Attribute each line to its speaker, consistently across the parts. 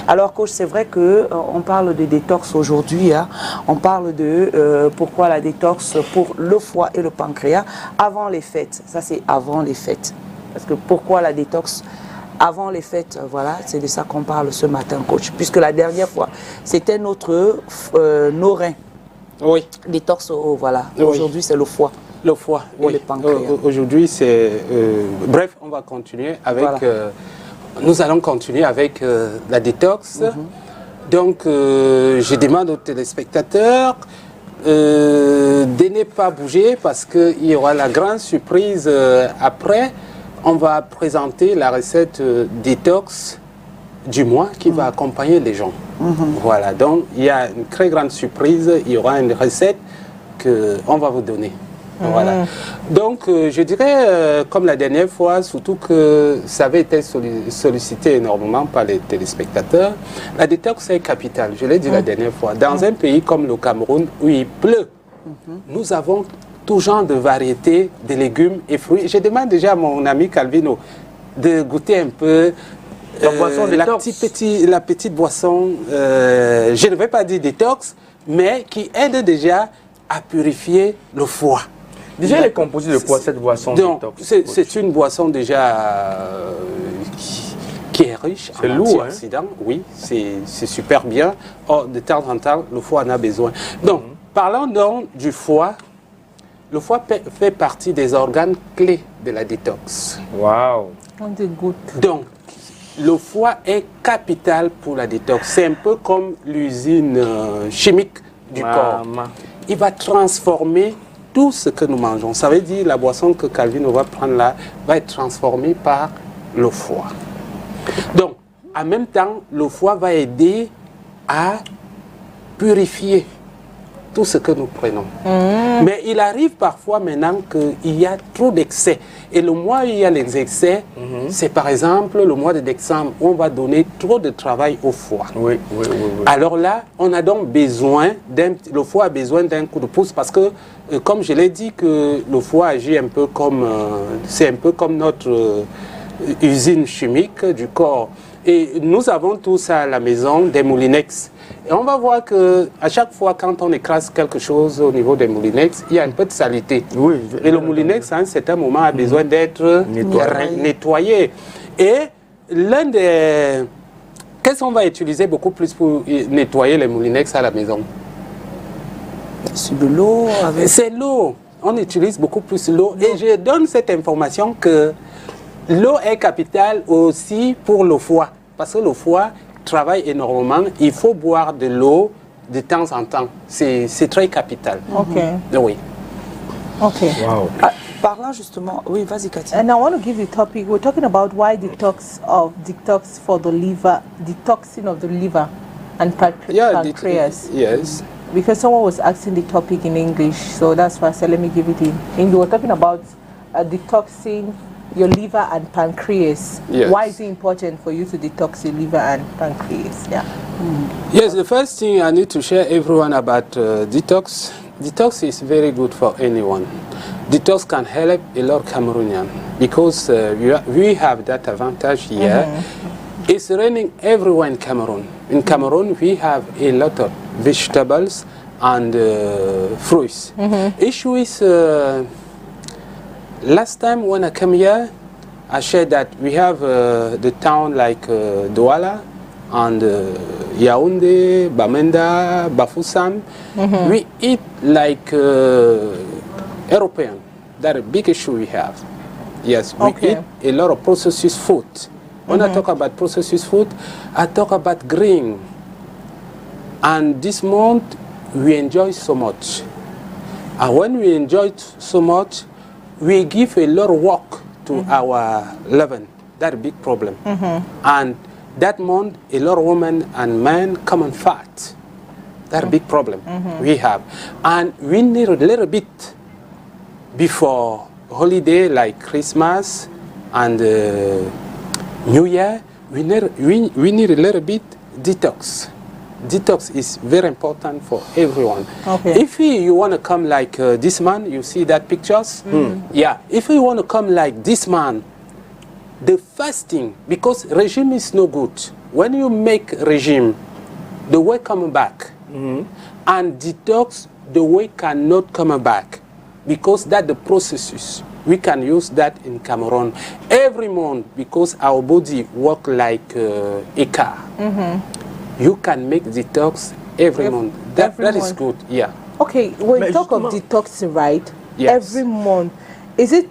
Speaker 1: Alors, coach, c'est vrai qu'on parle de détox aujourd'hui. Hein. On parle de pourquoi la détox pour le foie et le pancréas avant les fêtes. Ça, c'est avant les fêtes. Parce que pourquoi la détox avant les fêtes, voilà, c'est de ça qu'on parle ce matin, coach. Puisque la dernière fois, c'était nos reins.
Speaker 2: Oui.
Speaker 1: Détox, voilà.
Speaker 2: Oui.
Speaker 1: Aujourd'hui, c'est le foie.
Speaker 2: Le foie,
Speaker 1: oui. Le pancréas.
Speaker 2: Aujourd'hui, c'est... bref, on va continuer avec... Voilà. Nous allons continuer avec la détox. Donc, je demande aux téléspectateurs de ne pas bouger parce qu'il y aura la grande surprise après. On va présenter la recette détox du mois qui va accompagner les gens. Voilà, donc il y a une très grande surprise. Il y aura une recette qu'on va vous donner. Voilà. Donc, je dirais, comme la dernière fois, surtout que ça avait été sollicité énormément par les téléspectateurs, la détox est capitale, je l'ai dit la dernière fois. Dans un pays comme le Cameroun, où il pleut, nous avons tout genre de variétés de légumes et fruits. Je demande déjà à mon ami Calvino de goûter un peu la petite boisson, je ne vais pas dire détox, mais qui aide déjà à purifier le foie.
Speaker 3: Déjà, elle est composée de quoi cette boisson détox?
Speaker 2: C'est une boisson déjà qui est riche en antioxydants. Oui, c'est super bien. Or, de temps en temps, le foie en a besoin. Donc, parlons donc du foie. Le foie fait partie des organes clés de la détox.
Speaker 3: Waouh!
Speaker 1: On dégoûte.
Speaker 2: Donc, le foie est capital pour la détox. C'est un peu comme l'usine chimique du corps. Il va transformer tout ce que nous mangeons. Ça veut dire la boisson que Calvino va prendre là va être transformée par le foie. Donc, en même temps, le foie va aider à purifier tout ce que nous prenons. Mais il arrive parfois maintenant qu'il y a trop d'excès. Et le mois où il y a les excès, c'est par exemple le mois de décembre où on va donner trop de travail au foie.
Speaker 3: Oui.
Speaker 2: Alors là, on a donc besoin, le foie a besoin d'un coup de pouce parce que, comme je l'ai dit, que le foie agit un peu comme, c'est un peu comme notre usine chimique du corps. Et nous avons tous à la maison des moulinex. Et on va voir qu'à chaque fois, quand on écrase quelque chose au niveau des moulinex, il y a un peu de salité.
Speaker 3: Oui,
Speaker 2: et le moulinex, à un certain moment, a besoin d'être nettoyé. Et l'un des... Qu'est-ce qu'on va utiliser beaucoup plus pour nettoyer les moulinex à la maison?
Speaker 1: C'est de l'eau.
Speaker 2: C'est l'eau. On utilise beaucoup plus l'eau. Et je donne cette information que l'eau est capitale aussi pour le foie. Parce que le foie travaille énormément. Il faut boire de l'eau de temps en temps. C'est très capital.
Speaker 1: Ok.
Speaker 2: Oui.
Speaker 1: Ok.
Speaker 3: Wow.
Speaker 1: Parlant justement, oui, vas-y Cathy.
Speaker 4: And I want to give you a topic. We're talking about why detox for the liver, detoxing of the liver and pancreas.
Speaker 2: Yes.
Speaker 4: Because someone was asking the topic in English, so that's why I said let me give it in English. We're talking about detoxing your liver and pancreas.
Speaker 2: Yes.
Speaker 4: Why is it important for you to detox your liver and pancreas? Yeah.
Speaker 2: Yes, the first thing I need to share everyone about detox. Detox is very good for anyone. Detox can help a lot of Cameroonians because we have that advantage here. It's raining everywhere in Cameroon. In Cameroon, we have a lot of vegetables and fruits. Issue is, last time when I came here, I shared that we have the town like Douala and Yaoundé, Bamenda, Bafoussam. We eat like European. That's a big issue we have. Yes, we eat a lot of processed food. When I talk about processed food, I talk about green. And this month, we enjoy so much. And when we enjoy so much, we give a lot of work to our liver. That's a big problem. And that month, a lot of women and men come on fat. That's a big problem we have. And we need a little bit before holiday like Christmas and New Year, we need a little bit detox. Detox is very important for everyone. If you want to come like this man, you see that pictures? Yeah, if you want to come like this man, the fasting, because regime is no good. when you make regime, the weight come back. And detox, the weight cannot come back. Because that the processes. We can use that in Cameroon every month because our body work like a car. You can make detox every month. That is good, yeah.
Speaker 4: Okay, when you talk of detoxing, right?
Speaker 2: Yes.
Speaker 4: Every month, is it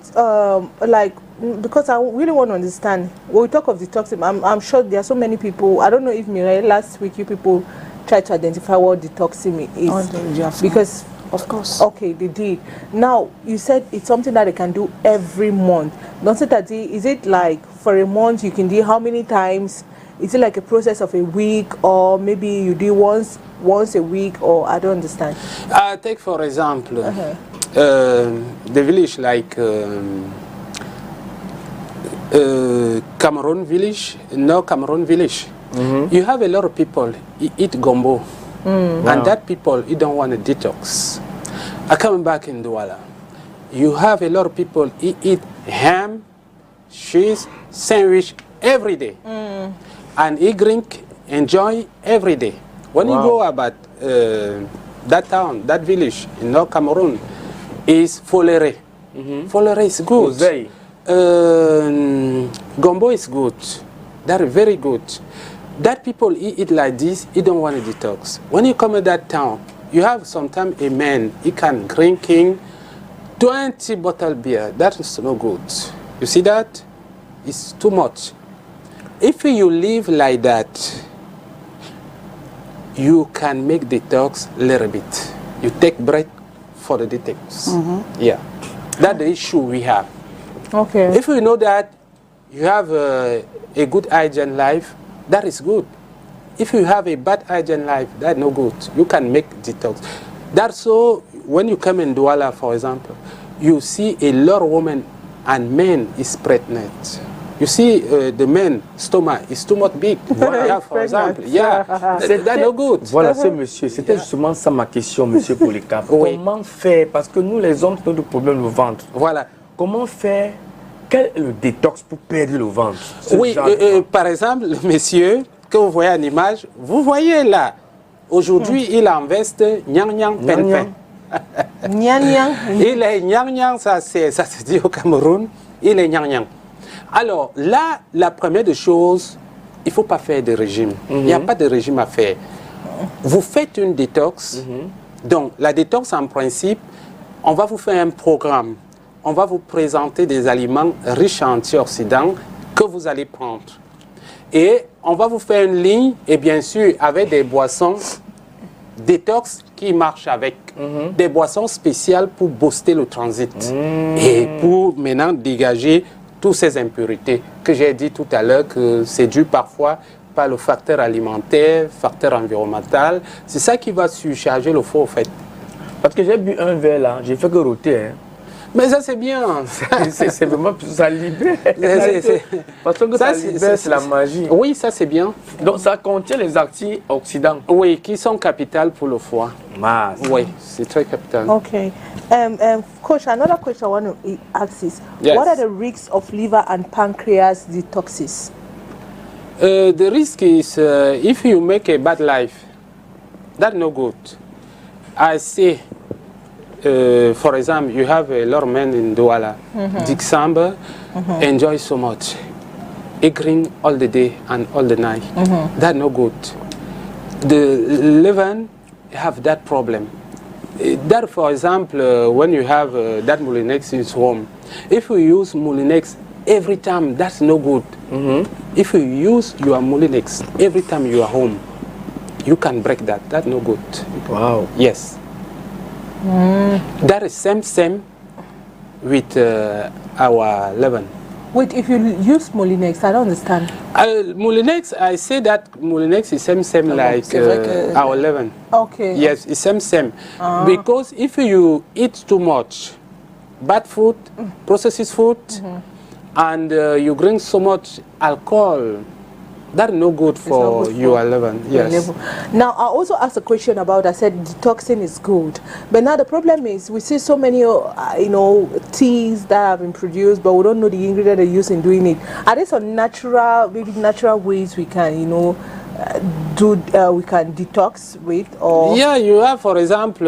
Speaker 4: like, because I really want to understand, when we talk of detoxing, I'm sure there are so many people, I don't know if Mireille, last week you people tried to identify what detoxing is.
Speaker 1: Oh,
Speaker 4: because,
Speaker 1: of course.
Speaker 4: Okay, they did. Now, you said it's something that they can do every month. Is it like for a month you can do how many times? Is it like a process of a week, or maybe you do once a week, or I don't understand?
Speaker 2: Take for example, the village like Cameroon village, Cameroon village. You have a lot of people eat gombo, and that people don't want to detox. I come back in Douala. You have a lot of people eat ham, cheese, sandwich every day. And eat, drink, enjoy every day. When you go about that town, that village in North Cameroon, is Folere. Folere is good. Gombo is good. They're very good. That people eat like this, he don't want to detox. When you come to that town, you have sometimes a man, he can drinking 20 bottle beer. That is no good. You see that? It's too much. If you live like that, you can make detox a little bit. You take break for the detox. Yeah, that's the issue we have.
Speaker 4: Okay.
Speaker 2: If you know that you have a good hygiene life, that is good. If you have a bad hygiene life, that's no good. You can make detox. That's so when you come in Douala, for example, you see a lot of women and men is pregnant. You see, the man's stomach is too much big. Yeah, for example. Yeah, that's no good.
Speaker 3: Voilà, c'est monsieur. C'était justement ça ma question, monsieur Polika. Comment faire? Parce que nous, les hommes, nous avons des problèmes de ventre.
Speaker 2: Voilà.
Speaker 3: Comment faire? Quel est le détox pour perdre le ventre?
Speaker 2: Oui, par exemple, le monsieur que vous voyez en image, vous voyez là, aujourd'hui, il en veste nyang nyang pen pen.
Speaker 4: Nyang nyang.
Speaker 2: Il est nyang nyang, ça se dit au Cameroun, il est nyang nyang. Alors là, la première des choses, il ne faut pas faire de régime. Il n'y a pas de régime à faire. Vous faites une détox. Donc la détox, en principe, on va vous faire un programme. On va vous présenter des aliments riches en antioxydants que vous allez prendre. Et on va vous faire une ligne, et bien sûr, avec des boissons détox qui marchent avec. Des boissons spéciales pour booster le transit. Et pour maintenant dégager toutes ces impurités que j'ai dit tout à l'heure que c'est dû parfois par le facteur alimentaire, facteur environnemental. C'est ça qui va surcharger le foie, au fait.
Speaker 3: Parce que j'ai bu un verre là, j'ai fait que rôter. Hein.
Speaker 2: Mais ça, c'est bien.
Speaker 3: C'est vraiment ça libère. Parce que ça libère, c'est la magie.
Speaker 2: Oui, ça, c'est bien.
Speaker 3: Donc, ça contient les antioxydants.
Speaker 2: Oui, qui sont capitales pour le foie. Oui, c'est très capital.
Speaker 4: Okay. Coach, another question I want to ask is,
Speaker 2: yes.
Speaker 4: What are the risks of liver and pancreas detoxes?
Speaker 2: The risk is if you make a bad life, that's no good. I say, for example, you have a lot of men in Douala, December, enjoy so much, eating all the day and all the night. That's no good. The liver have that problem. That, for example, when you have that Moulinex in home, if you use Moulinex every time, that's no good. If you use your Moulinex every time you are home, you can break that. That's no good.
Speaker 3: Wow.
Speaker 2: Yes. That is same with our leaven.
Speaker 4: Wait, if you use Moulinex, I don't understand.
Speaker 2: Moulinex, I say that Moulinex is same like our leaven.
Speaker 4: Okay.
Speaker 2: Yes, it's same. Because if you eat too much bad food, processed food, and you drink so much alcohol, That's no good for UR11. Yes.
Speaker 4: Now, I also asked a question about, I said detoxing is good. But now the problem is we see so many, teas that have been produced, but we don't know the ingredient they use in doing it. Are there some natural, maybe natural ways we can, we can detox with? Or
Speaker 2: Yeah, you have, for example,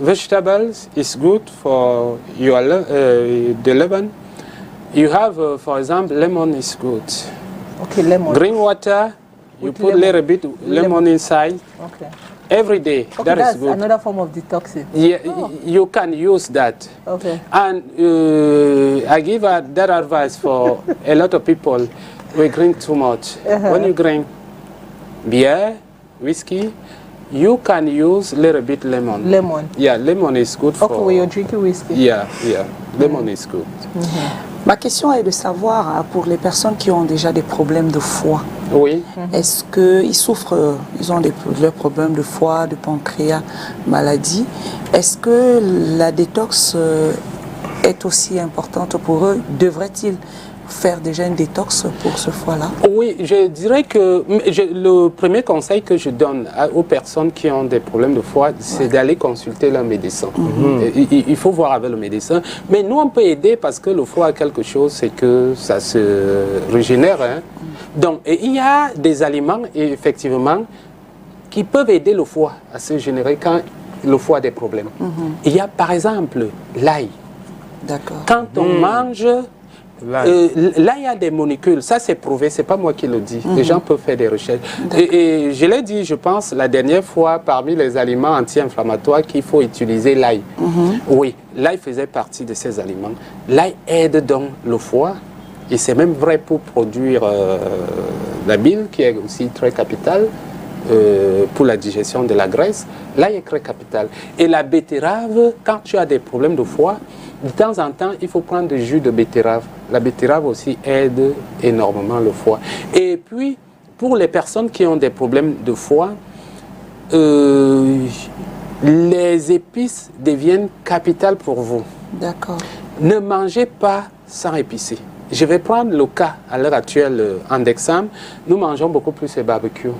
Speaker 2: vegetables is good for the lemon. You have, for example, lemon is good.
Speaker 4: Okay, lemon.
Speaker 2: Green water, you put a little bit lemon inside.
Speaker 4: Okay.
Speaker 2: Every day,
Speaker 4: Okay,
Speaker 2: that
Speaker 4: that's
Speaker 2: is good.
Speaker 4: another form of detoxing.
Speaker 2: Yeah, you can use that.
Speaker 4: Okay.
Speaker 2: And I give that advice for a lot of people. We drink too much. When you drink beer, whiskey, you can use a little bit lemon.
Speaker 4: Lemon.
Speaker 2: Yeah, lemon is good for...
Speaker 4: Okay, when you're drinking whiskey.
Speaker 2: Yeah, lemon is good.
Speaker 1: Ma question est de savoir, pour les personnes qui ont déjà des problèmes de foie,
Speaker 2: Oui.
Speaker 1: est-ce qu'ils souffrent, ils ont des problèmes de foie, de pancréas, maladie, est-ce que la détox est aussi importante pour eux? Devraient-ils faire déjà une détox pour ce foie-là?
Speaker 2: Oui, je dirais que le premier conseil que je donne aux personnes qui ont des problèmes de foie, c'est d'aller consulter leur médecin. Il faut voir avec le médecin. Mais nous, on peut aider parce que le foie a quelque chose, c'est que ça se régénère. Hein. Donc, il y a des aliments, effectivement, qui peuvent aider le foie à se générer quand le foie a des problèmes. Il y a, par exemple, l'ail.
Speaker 1: D'accord.
Speaker 2: Quand on mange... là, il y a des molécules, ça c'est prouvé, c'est pas moi qui le dis. Les gens peuvent faire des recherches. Et je l'ai dit, je pense, la dernière fois, parmi les aliments anti-inflammatoires, qu'il faut utiliser l'ail. Oui, l'ail faisait partie de ces aliments. L'ail aide donc le foie, et c'est même vrai pour produire la bile, qui est aussi très capitale pour la digestion de la graisse. L'ail est très capital. Et la betterave, quand tu as des problèmes de foie, de temps en temps, il faut prendre du jus de betterave. La betterave aussi aide énormément le foie. Et puis, pour les personnes qui ont des problèmes de foie, les épices deviennent capitales pour vous.
Speaker 1: D'accord.
Speaker 2: Ne mangez pas sans épicé. Je vais prendre le cas à l'heure actuelle en Dexam. Nous mangeons beaucoup plus les barbecues.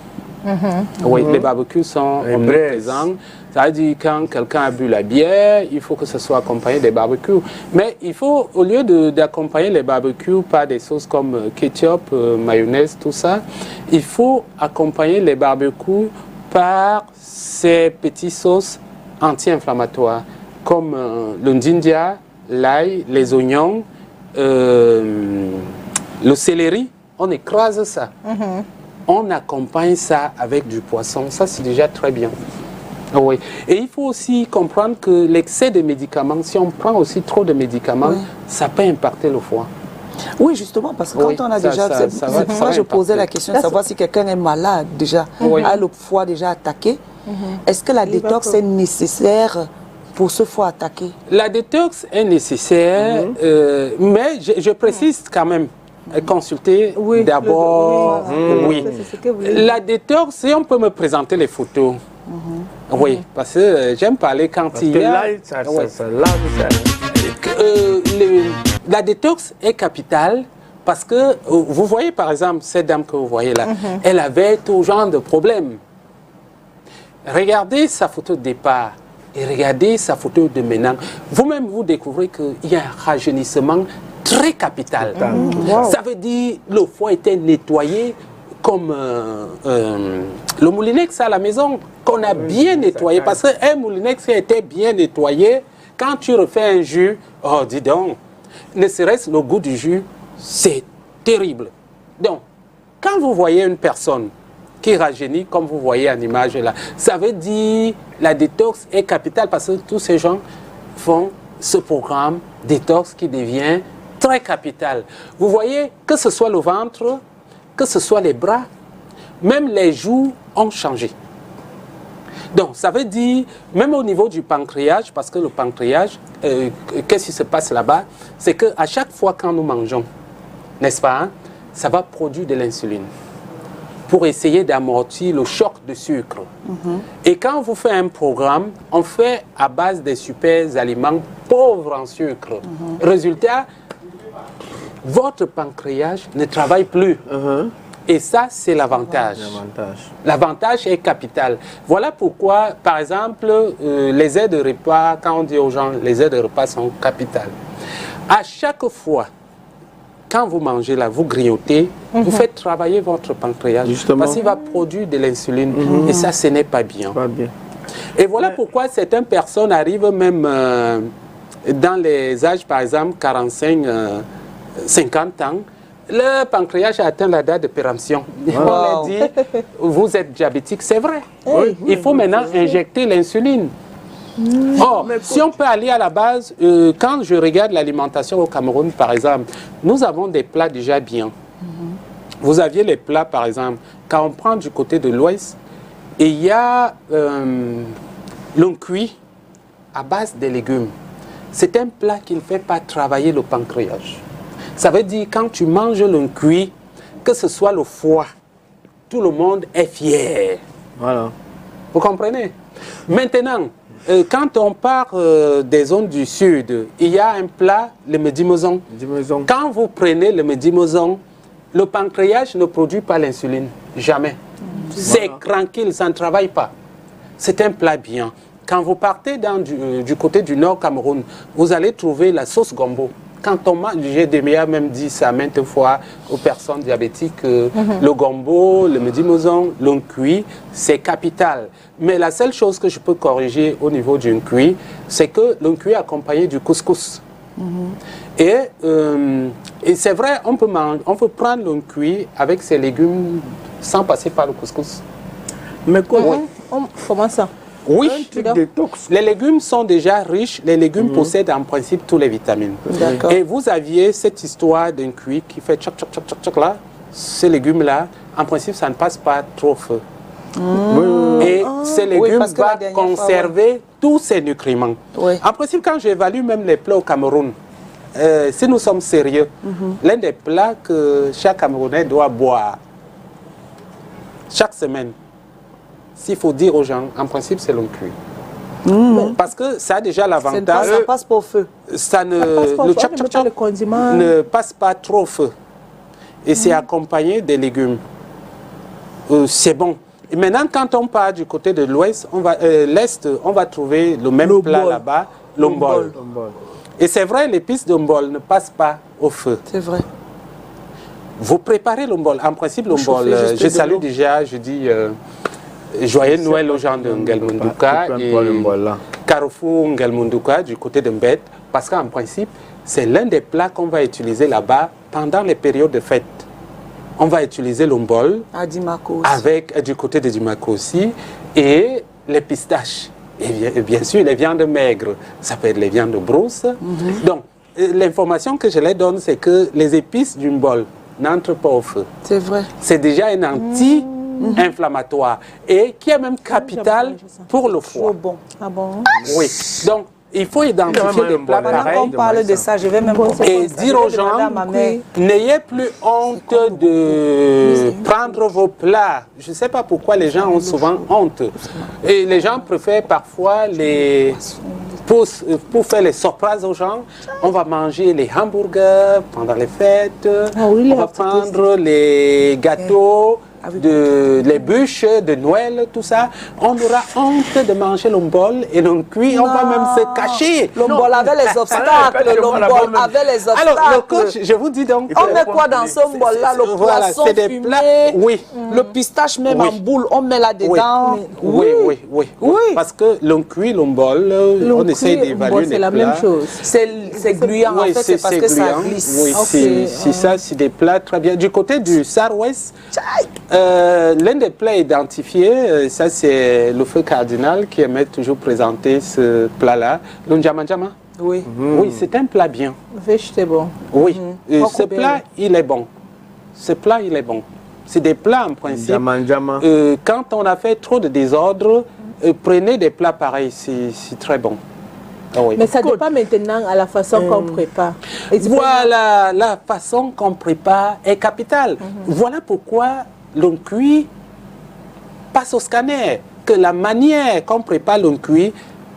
Speaker 2: Oui, les barbecues sont omniprésents. Ça veut dire quand quelqu'un a bu la bière, il faut que ce soit accompagné des barbecues. Mais il faut, au lieu d'accompagner les barbecues par des sauces comme ketchup, mayonnaise, tout ça, il faut accompagner les barbecues par ces petites sauces anti-inflammatoires comme le ginger, l'ail, les oignons, le céleri. On écrase ça. On accompagne ça avec du poisson. Ça, c'est déjà très bien. Oui. Et il faut aussi comprendre que l'excès de médicaments, si on prend aussi trop de médicaments, ça peut impacter le foie.
Speaker 1: Oui, justement, parce que quand on a déjà... C'est pour ça que je posais la question de savoir si quelqu'un est malade déjà, a le foie déjà attaqué. Est-ce que la détox est nécessaire pour ce foie attaqué? La détox est nécessaire, mais je précise quand même, consulter d'abord. La détox, si on peut me présenter les photos. Oui, parce que j'aime parler quand il y a... La détox est capitale parce que, vous voyez par exemple, cette dame que vous voyez là, elle avait tout genre de problèmes. Regardez sa photo de départ et regardez sa photo de maintenant. Vous-même, vous découvrez qu'il y a un rajeunissement très capital. Ça veut dire que le foie était nettoyé comme le moulinex à la maison, qu'on a bien nettoyé. Parce qu'un moulinex qui a été bien nettoyé, quand tu refais un jus, oh dis donc, ne serait-ce le goût du jus, c'est terrible. Donc, quand vous voyez une personne qui rajeunit, comme vous voyez en image là, ça veut dire la détox est capitale parce que tous ces gens font ce programme détox qui devient très capital. Vous voyez, que ce soit le ventre, que ce soit les bras, même les joues ont changé. Donc, ça veut dire, même au niveau du pancréas, parce que le pancréas, qu'est-ce qui se passe là-bas? C'est qu'à chaque fois quand nous mangeons, n'est-ce pas, hein, ça va produire de l'insuline pour essayer d'amortir le choc de sucre. Et quand vous faites un programme, on fait à base des super aliments pauvres en sucre. Résultat, votre pancréas ne travaille plus.
Speaker 2: Et ça, c'est l'avantage. L'avantage est capital. Voilà pourquoi, par exemple, les aides de repas, quand on dit aux gens, les aides de repas sont capitales. À chaque fois, quand vous mangez là, vous grignotez, vous faites travailler votre pancréas. Justement. Parce qu'il va produire de l'insuline. Et ça, ce n'est pas bien. Et voilà pourquoi certaines personnes arrivent même dans les âges, par exemple, 45, 50 ans, le pancréas a atteint la date de péremption. On leur dit, vous êtes diabétique, c'est vrai. Il faut maintenant injecter l'insuline. Or, si on peut aller à la base, quand je regarde l'alimentation au Cameroun, par exemple, nous avons des plats déjà bien. Vous aviez les plats, par exemple, quand on prend du côté de l'Ouest, il y a l'oncuit à base de légumes. C'est un plat qui ne fait pas travailler le pancréas. Ça veut dire quand tu manges l'oncuit, que ce soit le foie, tout le monde est fier.
Speaker 3: Voilà.
Speaker 2: Vous comprenez? Maintenant, quand on part des zones du sud, il y a un plat, le médimoson. Quand vous prenez le médimoson, le pancréas ne produit pas l'insuline. Jamais. C'est tranquille, ça ne travaille pas. C'est un plat bien. Quand vous partez du côté du nord Cameroun, vous allez trouver la sauce gombo. Quand on mange, j'ai même dit ça maintes fois aux personnes diabétiques, le gombo, le médimoson, l'oncuit, c'est capital. Mais la seule chose que je peux corriger au niveau du oncuit, c'est que l'oncuit est accompagné du couscous. Et c'est vrai, on peut prendre l'oncuit avec ses légumes sans passer par le couscous.
Speaker 3: Mais comment,
Speaker 4: comment ça?
Speaker 2: Oui, les légumes sont déjà riches. Les légumes possèdent en principe toutes les vitamines. Et vous aviez cette histoire d'un cuit qui fait tchac, tchac, tchac, tchac, tchac là. Ces légumes-là, en principe, ça ne passe pas trop feu. Et ces légumes vont conserver tous ces nutriments. En principe, quand j'évalue même les plats au Cameroun, si nous sommes sérieux, l'un des plats que chaque Camerounais doit boire chaque semaine, s'il faut dire aux gens, en principe, c'est l'oncuit. Parce que ça a déjà l'avantage.
Speaker 1: Ça passe pas au feu.
Speaker 2: Le tchak-tchak ne passe pas trop au feu. Et c'est accompagné des légumes. C'est bon. Et maintenant, quand on part du côté de l'ouest, l'est, on va trouver le même plat là-bas, l'ombol. Et c'est vrai, l'épice d'ombol ne passe pas au feu.
Speaker 1: C'est vrai.
Speaker 2: Vous préparez l'ombol. En principe, l'ombol, je salue déjà, je dis joyeux Noël aux gens de Ngelmunduka et Carrefour Ngelmunduka du côté de Mbed, parce qu'en principe, c'est l'un des plats qu'on va utiliser là-bas pendant les périodes de fête. On va utiliser l'ombol avec du côté de Dimako aussi et les pistaches. Et bien sûr, les viandes maigres, ça peut être les viandes de brousse. Donc, l'information que je les donne, c'est que les épices d'une bol n'entrent pas au feu.
Speaker 1: C'est vrai.
Speaker 2: C'est déjà un anti-inflammatoire et qui est même capital pour le foie.
Speaker 1: Bon. Ah bon?
Speaker 2: Oui. Donc, il faut identifier des plats pareils.
Speaker 1: Quand on parle de ça, je vais même
Speaker 2: et dire aux gens, n'ayez plus honte de prendre vos plats. Je ne sais pas pourquoi les gens ont souvent honte. Et les gens préfèrent parfois pour faire les surprises aux gens, on va manger les hamburgers pendant les fêtes, on va prendre les gâteaux, les bûches de Noël, tout ça. On aura honte de manger l'ombol et l'oncuit, on va même se cacher.
Speaker 1: L'ombol avait les obstacles, l'ombol avait les obstacles.
Speaker 2: Alors, le coach, je vous dis donc...
Speaker 1: On met quoi dans ce ombol-là? Le poisson fumé, le pistache même en boule, on met là-dedans.
Speaker 2: Oui. Parce que l'oncuit, l'ombol, on essaie d'évaluer les plats.
Speaker 4: C'est la même chose.
Speaker 1: C'est gluant, en fait, c'est parce que ça glisse.
Speaker 2: Oui, c'est ça, c'est des plats très bien. Du côté du Sar-Ouest, l'un des plats identifiés, ça c'est le feu cardinal qui aimait toujours présenter ce plat-là, le njama-njama.
Speaker 1: Oui,
Speaker 2: c'est un plat bien.
Speaker 4: Vegetable.
Speaker 2: Oui, ce plat, il est bon. Ce plat, il est bon. C'est des plats en principe. Quand on a fait trop de désordre, prenez des plats pareils, c'est très bon.
Speaker 4: Mais ça dépend maintenant à la façon qu'on prépare.
Speaker 2: Voilà, la façon qu'on prépare est capitale. Voilà pourquoi l'oncuit passe au scanner, que la manière qu'on prépare l'oncuit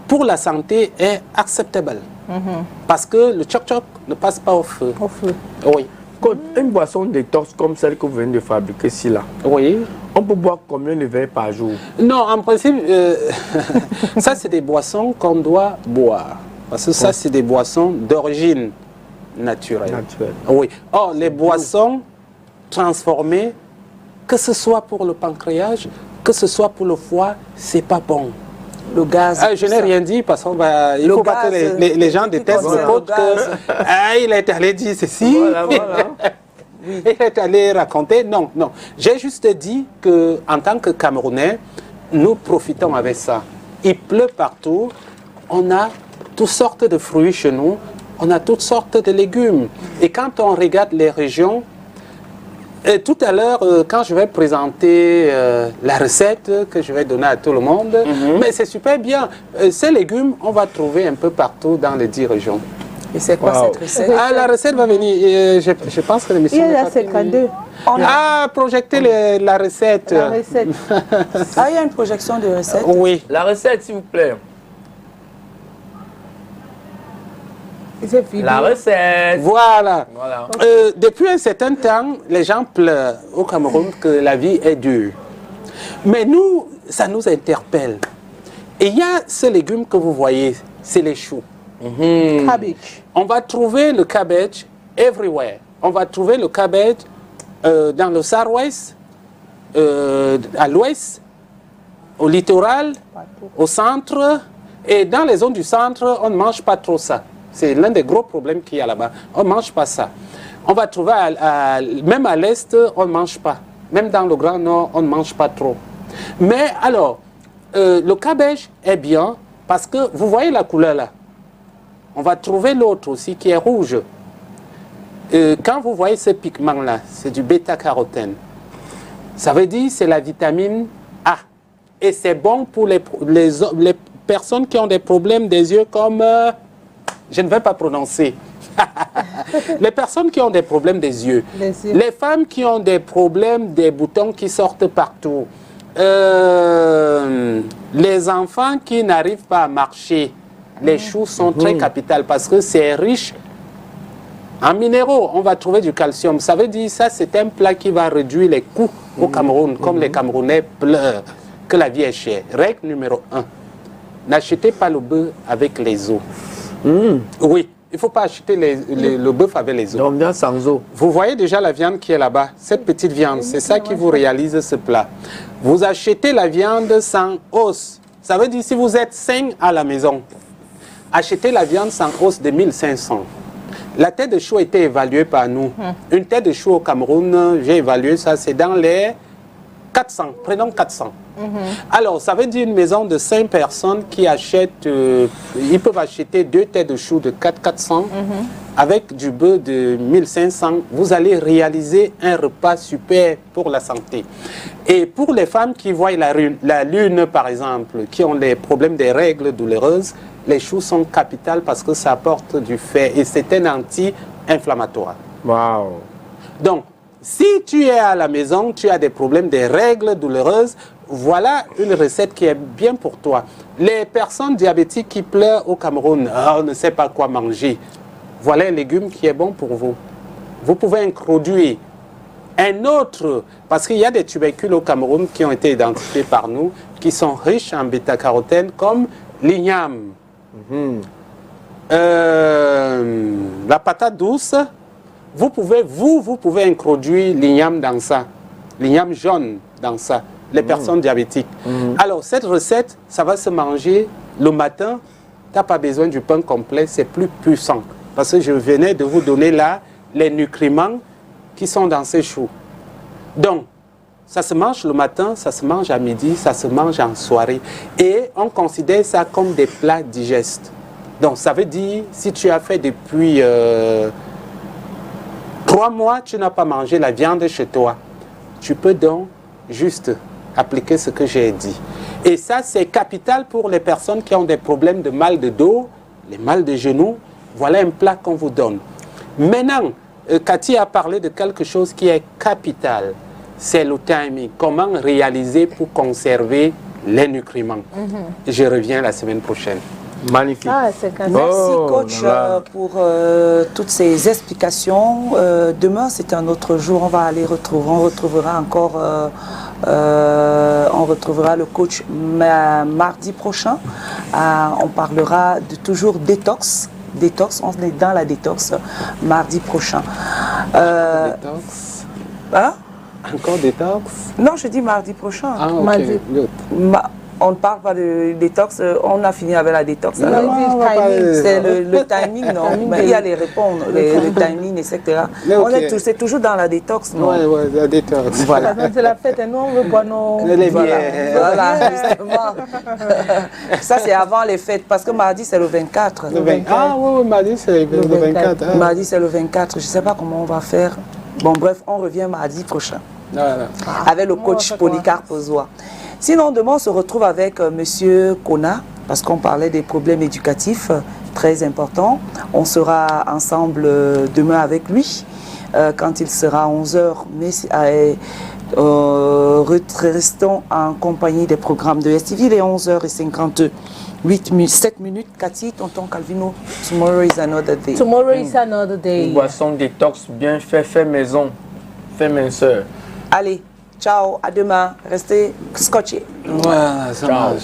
Speaker 2: pour la santé est acceptable. Parce que le tchoc-tchoc ne passe pas au feu. Oui.
Speaker 3: Une boisson détox comme celle que vous venez de fabriquer ici, là,
Speaker 2: Oui.
Speaker 3: on peut boire combien de verres par jour?
Speaker 2: Non, en principe, ça, c'est des boissons qu'on doit boire. Parce que ça, c'est des boissons d'origine naturelle. Oui. Or, les boissons transformées, que ce soit pour le pancréas, que ce soit pour le foie, c'est pas bon.
Speaker 1: Le gaz.
Speaker 2: Je n'ai rien dit parce qu'il ne faut pas que les gens détestent le pote il est allé dire ceci.
Speaker 3: Voilà.
Speaker 2: Il est allé raconter. Non, non. J'ai juste dit qu'en tant que Camerounais, nous profitons avec ça. Il pleut partout. On a toutes sortes de fruits chez nous. On a toutes sortes de légumes. Et quand on regarde les régions, et tout à l'heure, quand je vais présenter la recette que je vais donner à tout le monde, mais c'est super bien. Ces légumes, on va trouver un peu partout dans les 10 régions.
Speaker 1: Et c'est quoi cette recette?
Speaker 2: La recette va venir. Je pense que l'émission.
Speaker 4: Il y a 52.
Speaker 2: Projecter la recette.
Speaker 4: La recette.
Speaker 1: Il y a une projection de recette?
Speaker 2: Oui.
Speaker 3: La recette, s'il vous plaît. La recette.
Speaker 2: Voilà. Depuis un certain temps, les gens pleurent au Cameroun que la vie est dure. Mais nous, ça nous interpelle. Et il y a ce légume que vous voyez, c'est les choux.
Speaker 4: Cabbage.
Speaker 2: On va trouver le cabbage everywhere. On va trouver le cabbage dans le Sud-Ouest, à l'Ouest, au littoral, au centre. Et dans les zones du centre, on ne mange pas trop ça. C'est l'un des gros problèmes qu'il y a là-bas. On ne mange pas ça. On va trouver, même à l'Est, on ne mange pas. Même dans le Grand Nord, on ne mange pas trop. Mais alors, le cabbage est bien parce que vous voyez la couleur là. On va trouver l'autre aussi qui est rouge. Quand vous voyez ce pigment-là, c'est du bêta-carotène. Ça veut dire que c'est la vitamine A. Et c'est bon pour les personnes qui ont des problèmes des yeux comme... je ne vais pas prononcer. Les personnes qui ont des problèmes des yeux. Les femmes qui ont des problèmes des boutons qui sortent partout. Les enfants qui n'arrivent pas à marcher. Les choux sont très capitaux parce que c'est riche en minéraux. On va trouver du calcium. Ça veut dire ça, c'est un plat qui va réduire les coûts au Cameroun. Comme les Camerounais pleurent que la vie est chère. Règle numéro 1. N'achetez pas le bœuf avec les os. Oui, il ne faut pas acheter le bœuf avec les os.
Speaker 3: Donc, bien sans os.
Speaker 2: Vous voyez déjà la viande qui est là-bas. Cette petite viande, c'est ça qui vous réalise ce plat. Vous achetez la viande sans os. Ça veut dire si vous êtes 5 à la maison, achetez la viande sans os de 1500. La tête de chou a été évaluée par nous. Une tête de chou au Cameroun, j'ai évalué ça, c'est dans les 400. Prenons 400. Alors, ça veut dire une maison de 5 personnes qui achètent, ils peuvent acheter 2 têtes de chou de 400 avec du bœuf de 1500. Vous allez réaliser un repas super pour la santé. Et pour les femmes qui voient la lune, par exemple, qui ont des problèmes des règles douloureuses, les choux sont capitales parce que ça apporte du fer et c'est un anti-inflammatoire.
Speaker 3: Wow.
Speaker 2: Donc, si tu es à la maison, tu as des problèmes des règles douloureuses, voilà une recette qui est bien pour toi. Les personnes diabétiques qui pleurent au Cameroun, on ne sait pas quoi manger, voilà un légume qui est bon pour vous. Vous pouvez introduire un autre, parce qu'il y a des tubercules au Cameroun qui ont été identifiés par nous, qui sont riches en bêta-carotène, comme l'igname. La patate douce, vous pouvez introduire l'igname dans ça, l'igname jaune dans ça, les personnes diabétiques. Alors, cette recette, ça va se manger le matin. Tu n'as pas besoin du pain complet, c'est plus puissant. Parce que je venais de vous donner là les nutriments qui sont dans ces choux. Donc, ça se mange le matin, ça se mange à midi, ça se mange en soirée. Et on considère ça comme des plats digestes. Donc, ça veut dire, si tu as fait depuis 3 mois, tu n'as pas mangé la viande chez toi, tu peux donc juste appliquer ce que j'ai dit. Et ça, c'est capital pour les personnes qui ont des problèmes de mal de dos, les mal de genoux. Voilà un plat qu'on vous donne. Maintenant, Cathy a parlé de quelque chose qui est capital. C'est le timing. Comment réaliser pour conserver les nutriments. Je reviens la semaine prochaine.
Speaker 3: Magnifique.
Speaker 4: Ah, 50.
Speaker 1: Merci
Speaker 3: Oh,
Speaker 1: coach
Speaker 3: là.
Speaker 1: pour toutes ces explications. Demain c'est un autre jour, on va aller retrouver, on retrouvera encore, on retrouvera le coach mardi prochain. On parlera de toujours détox. Détox, on est dans la détox mardi prochain.
Speaker 2: Détox.
Speaker 1: Hein?
Speaker 2: Encore détox?
Speaker 1: Non, je dis mardi prochain.
Speaker 2: Ah, ok.
Speaker 4: Mardi.
Speaker 2: Good.
Speaker 1: On ne parle pas de détox, on a fini avec la détox.
Speaker 2: Non,
Speaker 1: Alors,
Speaker 2: on va pas-
Speaker 1: c'est le timing, non. Mais il y a les réponses, le timing, etc.
Speaker 2: Mais ok.
Speaker 1: C'est toujours dans la détox, non.
Speaker 2: Ouais, la détox.
Speaker 1: Voilà.
Speaker 4: C'est la fête et nous, on veut boire nos...
Speaker 2: Les
Speaker 1: Voilà,
Speaker 2: bières.
Speaker 1: voilà, justement. Ça, c'est avant les fêtes, parce que mardi, c'est le 24.
Speaker 2: Le 20. Ah, oui, mardi, c'est le 24. hein.
Speaker 1: Mardi, c'est le 24. Je ne sais pas comment on va faire. Bon, bref, on revient mardi prochain.
Speaker 2: Voilà.
Speaker 1: Avec le
Speaker 4: Comment on
Speaker 1: coach
Speaker 4: va faire
Speaker 1: Polycarpe Ozoa. Sinon, demain, on se retrouve avec Monsieur Kona, parce qu'on parlait des problèmes éducatifs, très importants. On sera ensemble demain avec lui, quand il sera à 11h. Mais restons en compagnie des programmes de STV, il est 11h58 7 minutes. Cathy, tonton Calvino, tomorrow is another day.
Speaker 4: Tomorrow is another day.
Speaker 3: Une boisson détox bien fait maison. Fait minceur.
Speaker 1: Allez, ciao, à demain. Restez scotchés.
Speaker 2: Voilà, ça
Speaker 3: Ciao.
Speaker 2: marche.